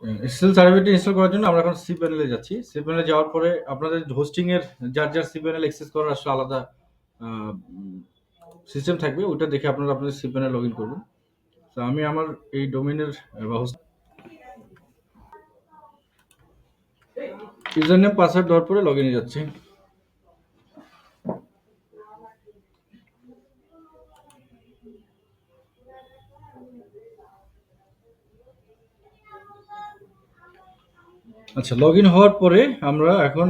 SSL certificate install করার জন্য আমরা এখন সি প্যানেলে যাচ্ছি। সি প্যানেলে যাওয়ার পরে আপনাদের হোস্টিং এর যার সি প্যানেল অ্যাক্সেস করার আসলে আলাদা সিস্টেম থাকবে। ওটা দেখে আপনারা আপনাদের সি প্যানেল লগইন করবেন। তো আমি আমার এই ডোমেইনের বা হোস্ট ইউজার নেম পাসওয়ার্ড দেওয়ার পরে লগইনে যাচ্ছি। আচ্ছা, লগইন হওয়ার পরে আমরা এখন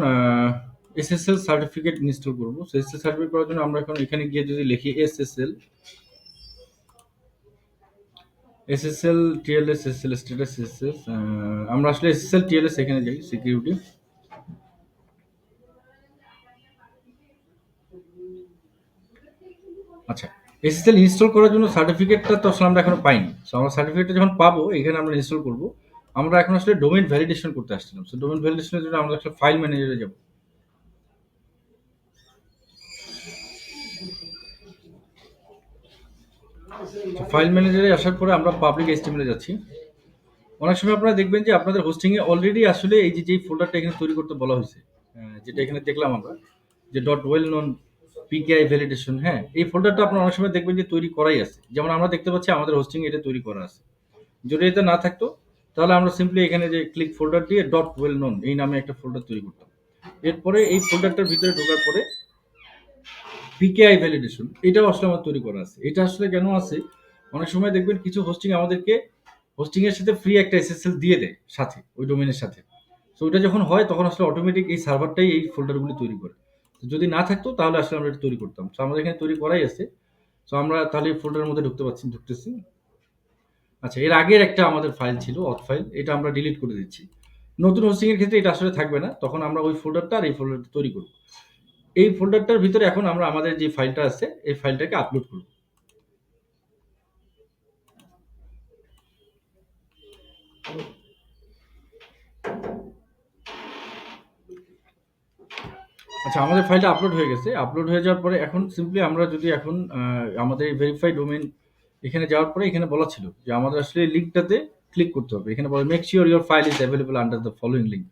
এসএসএল সার্টিফিকেট ইনস্টল করব। সো এসএসএল সার্টিফিকেট করার জন্য আমরা এখন এখানে গিয়ে যদি লিখি SSL TLS SSL status SSL, আমরা আসলে এসএসএল টিএলএস এখানে যাই সিকিউরিটি। আচ্ছা, এসএসএল ইনস্টল করার জন্য সার্টিফিকেটটা তো আসলে আমরা এখনো পাইনি। সো আমরা সার্টিফিকেটটা যখন পাবো এখানে আমরা ইনস্টল করব। আমরা এখন আসলে ডোমেইন ভ্যালিডেশন করতে আসছিলাম। সো ডোমেইন ভ্যালিডেশনের জন্য আমরা আসলে ফাইল ম্যানেজারে যাব। ফাইল ম্যানেজারে আসার পরে আমরা পাবলিক এইচটিএমএল এ যাচ্ছি। অনেক সময় আপনারা দেখবেন যে আপনাদের হোস্টিং এ অলরেডি আসলে এই যে যেই ফোল্ডারটা এখানে তৈরি করতে বলা হয়েছে, যেটা এখানে দেখলাম আমরা যে ডট ওয়েল নোন পিকেআই ভ্যালিডেশন, হ্যাঁ, এই ফোল্ডারটা আপনারা অনেক সময় দেখবেন যে তৈরি করাই আছে। যেমন আমরা দেখতে পাচ্ছি আমাদের হোস্টিং এ এটা তৈরি করা আছে। যদি এটা না থাকতো তাহলে আমরা সিম্পলি এখানে যে ক্লিক ফোল্ডার দিয়ে ডট ওয়েল নোন এই নামে একটা ফোল্ডার তৈরি করতাম। এরপরে এই ফোল্ডারটার ভিতরে ঢোকার পরে পিকেআই ভ্যালিডেশন এটাও আসলে আমার তৈরি করা আছে। এটা আসলে কেন আছে, অনেক সময় দেখবেন কিছু হোস্টিং আমাদেরকে হোস্টিং এর সাথে ফ্রি একটা এসএসএল দিয়ে দেয় সাথে ওই ডোমেইনের সাথে। সো ওটা যখন হয় তখন আসলে অটোমেটিক এই সার্ভারটাই এই ফোল্ডারগুলি তৈরি করে। তো যদি না থাকতো তাহলে আসলে আমরা এটা তৈরি করতাম। সো আমাদের এখানে তৈরি করাই আছে। সো আমরা তাহলে এই ফোল্ডারের মধ্যে ঢুকতেছি। আচ্ছা, এর আগের একটা আমাদের ফাইল ছিল অথ ফাইল, এটা আমরা ডিলিট করে দিচ্ছি। নতুন হোস্টিং এর ক্ষেত্রে এটা আসলে থাকবে না। তখন আমরা ওই ফোল্ডারটা আর এই ফোল্ডারটা তৈরি করব। এই ফোল্ডারটার ভিতরে এখন আমরা আমাদের যে ফাইলটা আছে এই ফাইলটাকে আপলোড করব। আচ্ছা, আমাদের ফাইলটা আপলোড হয়ে গেছে। আপলোড হয়ে যাওয়ার পরে এখন সিম্পলি আমরা যদি এখন আমাদের ভেরিফাই ডোমেইন এখানে যাওয়ার পরে এখানে বলা ছিল যে আমাদের আসলে লিঙ্কটাতে ক্লিক করতে হবে। এখানে বলে make sure your file is available under the following link.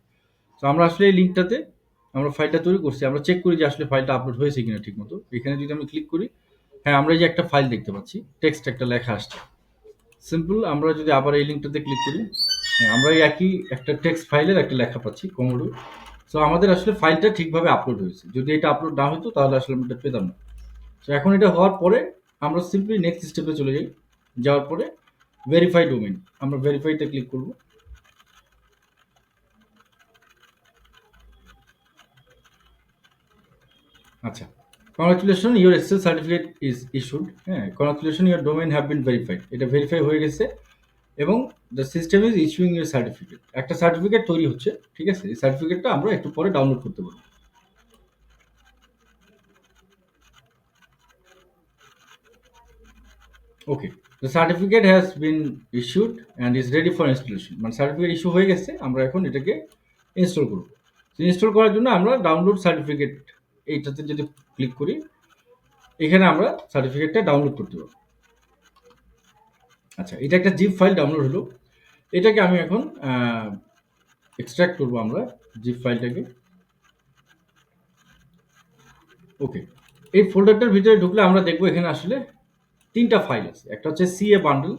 তো আমরা আসলে এই লিঙ্কটাতে আমরা ফাইলটা তৈরি করছি। আমরা চেক করি যে আসলে ফাইলটা আপলোড হয়েছে কিনা ঠিকমতো। এখানে যদি আমি ক্লিক করি, হ্যাঁ, আমরা এই যে একটা ফাইল দেখতে পাচ্ছি, টেক্সট একটা লেখা আসছে। সিম্পল আমরা যদি আবার এই লিঙ্কটাতে ক্লিক করি, হ্যাঁ, আমরা এই একই একটা টেক্সট ফাইলের একটা লেখা পাচ্ছি কোমোডো। সো আমাদের আসলে ফাইলটা ঠিকভাবে আপলোড হয়েছে। যদি এটা আপলোড না হতো তাহলে আসলে আমরা এটা পেতাম না। সো এখন এটা হওয়ার পরে আমরা সিম্পলি নেক্সট স্টেপে চলে যাই। যাওয়ার পরে ভেরিফাই ডোমেইন, আমরা ভেরিফাইতে ক্লিক করব। আচ্ছা, congratulation your SSL certificate is issued. হ্যাঁ, congratulation your domain have been verified. এটা ভেরিফাই হয়ে গেছে এবং the system is issuing your certificate. একটা সার্টিফিকেট তৈরি হচ্ছে, ঠিক আছে? এই সার্টিফিকেটটা আমরা একটু পরে ডাউনলোড করতে পারবো। Okay, the certificate has been issued and is ready for installation. মানে সার্টিফিকেট ইস্যু হয়ে গেছে, আমরা এখন এটাকে ইনস্টল করব। ইনস্টল করার জন্য আমরা ডাউনলোড সার্টিফিকেট এইটাতে যদি ক্লিক করি, এখানে আমরা সার্টিফিকেটটা ডাউনলোড করতে পারবো। আচ্ছা, এটা একটা জিপ ফাইল ডাউনলোড হলো। এটাকে আমি এখন এক্সট্রাক্ট করবো আমরা জিপ ফাইলটাকে। ওকে, এই ফোল্ডারটার ভিতরে ঢুকলে আমরা দেখবো এখানে আসলে তিনটা ফাইল আছে। একটা হচ্ছে সিএ বান্ডেল,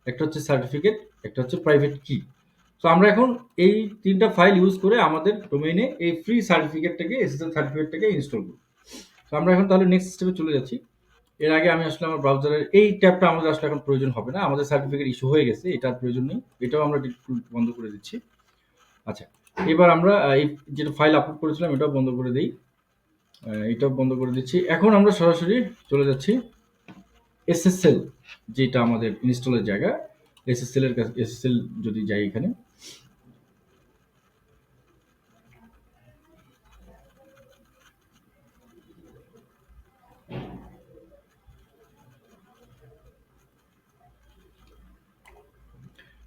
একটা হচ্ছে সার্টিফিকেট, একটা হচ্ছে প্রাইভেট কি। তো আমরা এখন এই তিনটা ফাইল ইউজ করে আমাদের ডোমেইনে এই ফ্রি সার্টিফিকেটটাকে এসএসএল সার্টিফিকেটটাকে ইনস্টল করব। তো আমরা এখন তাহলে নেক্সট স্টেপে চলে যাচ্ছি। এর আগে আমি আসলে আমার ব্রাউজারের এই ট্যাবটা আমাদের আসলে এখন প্রয়োজন হবে না। আমাদের সার্টিফিকেট ইস্যু হয়ে গেছে, এটার প্রয়োজন নেই। এটাও আমরা বন্ধ করে দিচ্ছি। আচ্ছা, এবার আমরা এই যেটা ফাইল আপলোড করেছিলাম এটাও বন্ধ করে দিই। এটাও বন্ধ করে দিচ্ছি। এখন আমরা সরাসরি চলে যাচ্ছি এসএসএল, যেটা আমাদের ইনস্টলের জায়গা। এসএসএল এর কাছে এসএসএল যদি যাই এখানে,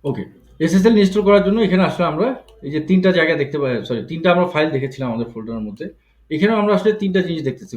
ওকে, এসএসএল ইনস্টল করার জন্য এখানে আসলে আমরা এই যে তিনটা জায়গা দেখতে পাই, সরি তিনটা আমরা ফাইল দেখেছিলাম আমাদের ফোল্ডারের মধ্যে। এখানেও আমরা আসলে তিনটা জিনিস দেখতেছি।